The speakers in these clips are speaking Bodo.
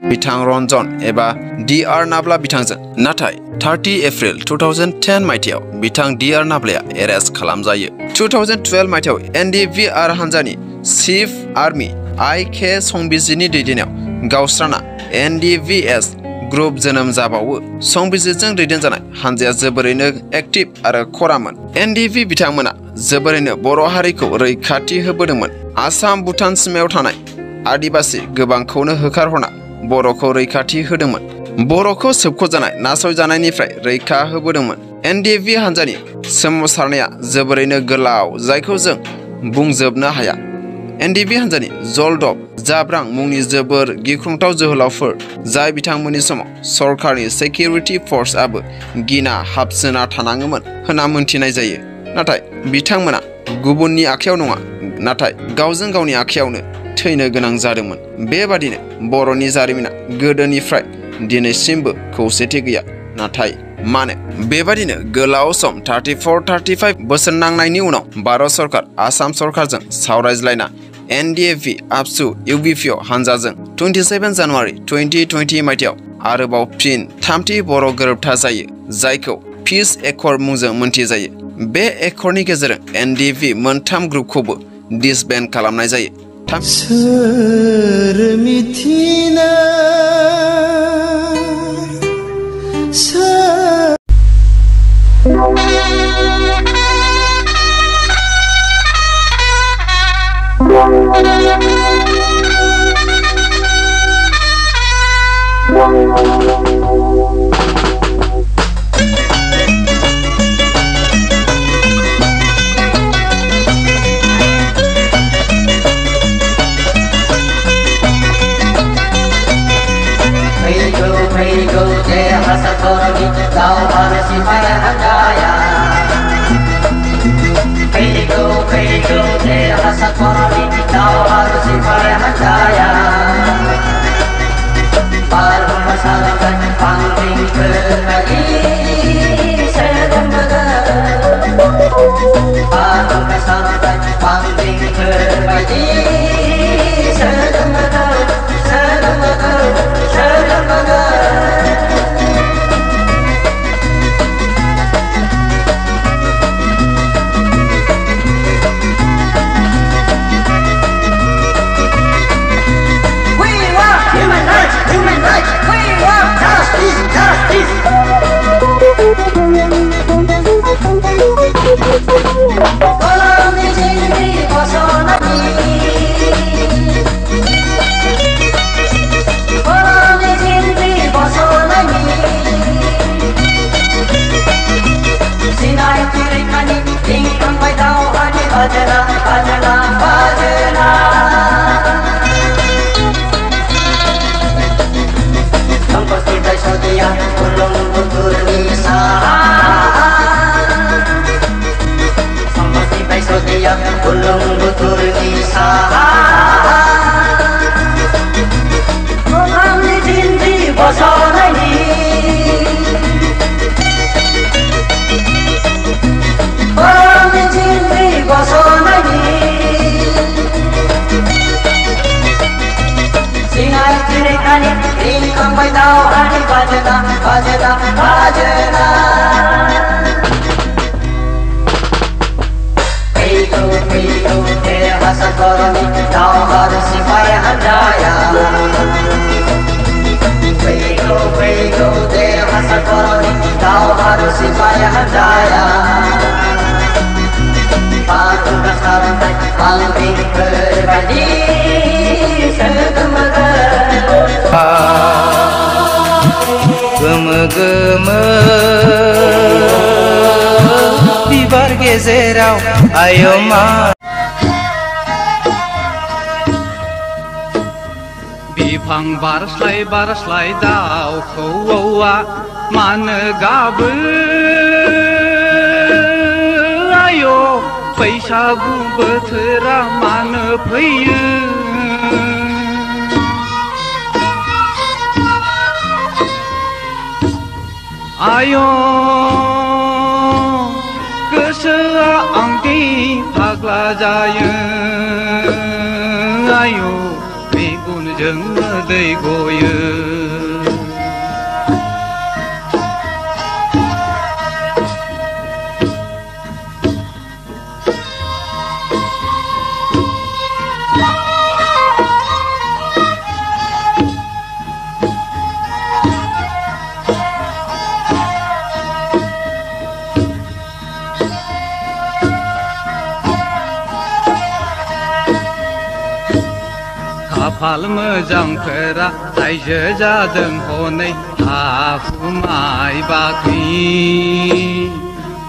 बिथां रन्जन एबा D.R. नाब्ला बिथांजों नाथाय 30 एप्रिल 2010 मायथाइयाव बिथां D.R. नाब्लाया एरेस्ट खालामजायो। 2012 मायथाइयाव NDVR हानजानि चिफ आर्मी I.K. संबिजिरनि दैदेननायाव गावस्राना NDVS ग्रुप जोनोम जाबावो। संबिजिरजों दैदेनजानाय हानजाया जोबोरैनो एक्टिभ आरो खरामोन। NDV बिथांमोना जोबोरैनो बर' हारिखौ रैखाथि होबोदोंमोन। आसाम भुटान सिमायाव थानाय आदिबासि गोबांखौनो होखारहरना बर'खौ रैखाथि होदोंमोन। बर'खौ सोबख'जानाय नासयजानायनिफ्राय रैखा होबोदोंमोन। NDV हानजानि सोमावसारनाया जोबोरैनो गोलाव जायखौ जों बुंजोबनो हाया। NDV हानजानि जलदब जाब्रां मुंनि जोबोर गिख्रंथाव जोहोलावफोर जाय बिथांमोननि समाव सरकारनि सिकिउरिटि फर्सआबो गिना हाबसोना थानाङोमोन होनना मोनथिनाय जायो। नाथाय बिथांमोना गुबुननि आखायाव नङा नाथाय गावजों गावनि आखायावनो थैनो गोनां जादोंमोन। बेबादिनो बर'नि जारिमिना गोदोनिफ्राय दिनैसिमबो खौसेथि गैया। नाथाय मानो बेबादिनो गोलाव सम 34-35 बोसोर नांनायनि उनाव भारत सरकार आसाम सरकारजों सावरायज्लायना NDFV आबसु UBPO हानजाजों 27 जानुवारि 2020 मायथाइयाव आरोबाव फिन थामथि बर' गोरोबथा जायो जायखौ पिस एकर्ड मुंजों मोनथिजायो। बे एकर्डनि गेजेरजों NDV मोनथाम ग्रुपखौबो डिसबेन्ड खालामनाय जायो। सोर मिथिना गोमो बिबार गेजेराव आयमा बिफां बारस्लाय दाउ खौवौआ मानो गाबो आयो बैसागु बोथोरा मानो फैयो आयो गोसोआ आंनि फाग्ला जायो आयो मेगनजों मेगनजों मोदै गयो खाफाल मोजांफोरा रायजो जादों हनै हा-हु माइ बाख्रि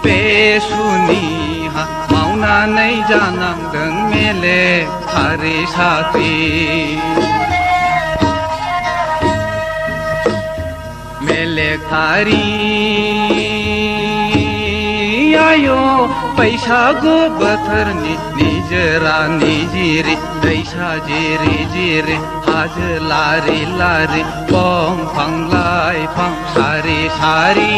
बे सुनिहा मावनानै जानांदों मेलेखारि साख्रि मेलेखारि आयो बैसागु बोथोरनि निजोरा निजिरि दैसा जिरि जिरि हाजो लारि लारि दंफां लाइफां सारि सारि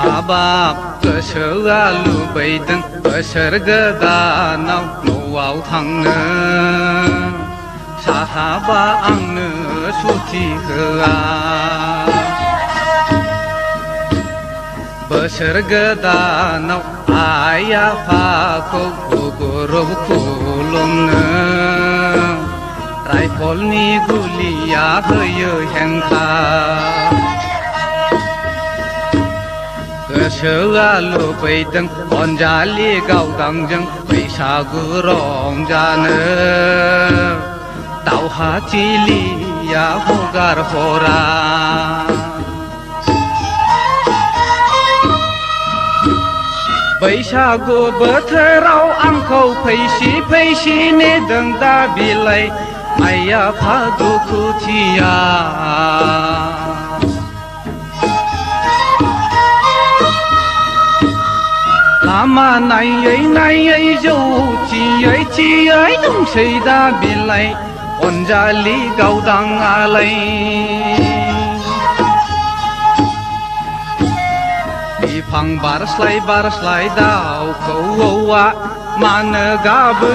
हाबाब गोसोआ लुबैदों बोसोर गोदानाव न'आव थांनो साहाबा आंनो सुथि होआ बोसोर गोदानाव आइ आफाखौ गुगुरुब खुलुमनो राइफलनि गुलिया होयो हेंथा गोसोआ लुबैदों अनजालि गावदांजों बैसागु रंजानो दावहाथिलिया हगार हरा बैसागु बोथोराव आंखौ फैसि फैसि नेदों दा बिलाइ आइ आफा दुखुथिया लामा नायै नायै जौथियै थियै दंसै दा बिलाइ अनजालि गावदांआलाय बिफां बारस्लाय दाउखौआ मानो गाबो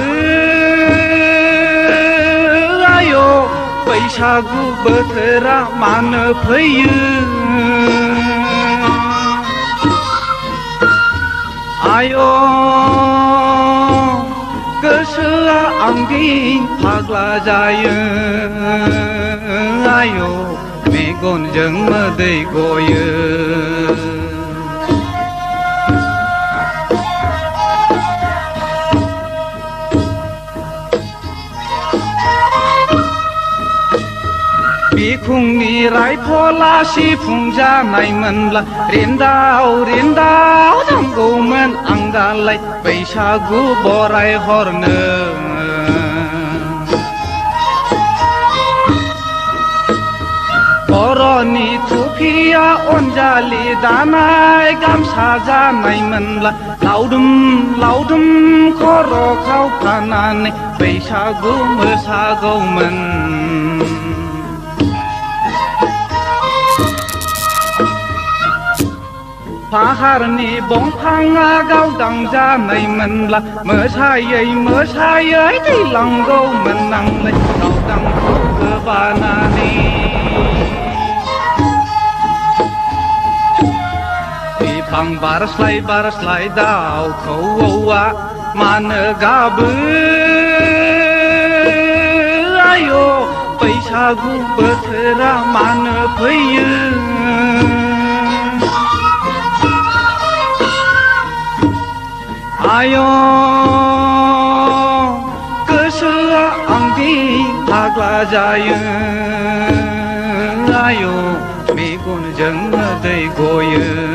आयो बैसागु बोथोरा मानो फैयो आयो गोसोआ आंनि फाग्ला जायो आयो मेगनजों मोदै गयो बिखुंनि राइफला सिफुंजानायमोनब्ला रिन्दाव रिन्दाव नांगौमोन आं दालाय बैसागु बराय हरनो बर'नि थुफिया अनजालि दानाय गामसा जानायमोनब्ला लावदुम लावदुम खर' खावखानानै बैसागु मोसागौमोन पाहारनि बंफाङा गावदां जानायमोनब्ला मोसायै मोसायै दैलांगौमोन आंलाय गावदांखौ गोबानानै बिफां बारस्लाय दाउखौआ मानो गाबो आयो बैसागु बोथोरा मानो फैयो आयो गोसोआ आंनि फाग्ला जायो आयो मेगनजों मोदै गयो